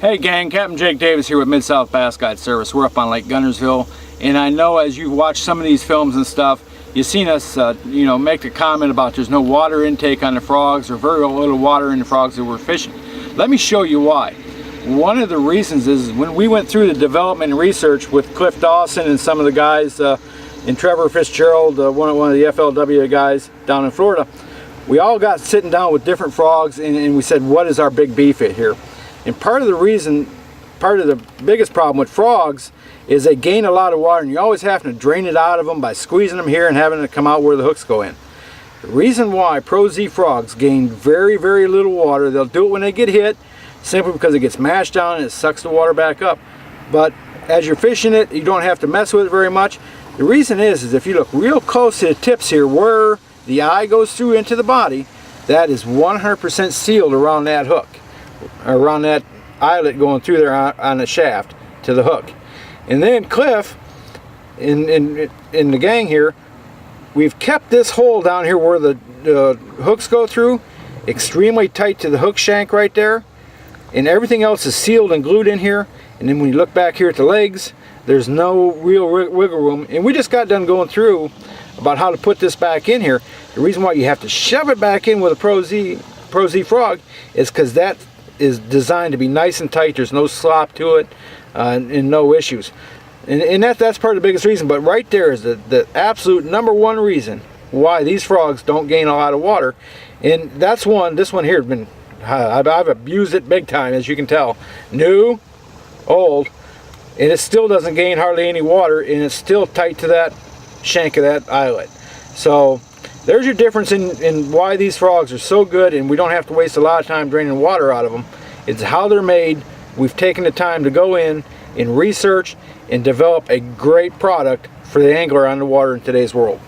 Hey gang, Captain Jake Davis here with Mid-South Bass Guide Service. We're up on Lake Guntersville, and I know as you've watched some of these films and stuff, you've seen us make a comment about there's no water intake on the frogs or very little water in the frogs that we're fishing. Let me show you why. One of the reasons is when we went through the development and research with Cliff Dawson and some of the guys and Trevor Fitzgerald, one of the FLW guys down in Florida, we all got sitting down with different frogs and we said, what is our big beef it here? And part of the biggest problem with frogs is they gain a lot of water, and you always have to drain it out of them by squeezing them here and having it come out where the hooks go in. The reason why Pro Z frogs gain very, very little water, they'll do it when they get hit, simply because it gets mashed down and it sucks the water back up. But as you're fishing it, you don't have to mess with it very much. The reason is if you look real close to the tips here where the eye goes through into the body, that is 100% sealed around that hook, around that eyelet going through there on the shaft to the hook. And then Cliff in the gang here, we've kept this hole down here where the hooks go through extremely tight to the hook shank right there, and everything else is sealed and glued in here. And then when you look back here at the legs, there's no real wiggle room. And we just got done going through about how to put this back in here. The reason why you have to shove it back in with a Pro Z frog is because that is designed to be nice and tight. There's no slop to it and no issues. And that's part of the biggest reason. But right there is the absolute #1 reason why these frogs don't gain a lot of water. And that's this one here has been, I've abused it big time, as you can tell. New, old, and it still doesn't gain hardly any water, and it's still tight to that shank of that eyelet. So there's your difference in why these frogs are so good, and we don't have to waste a lot of time draining water out of them. It's how they're made. We've taken the time to go in and research and develop a great product for the angler on the water in today's world.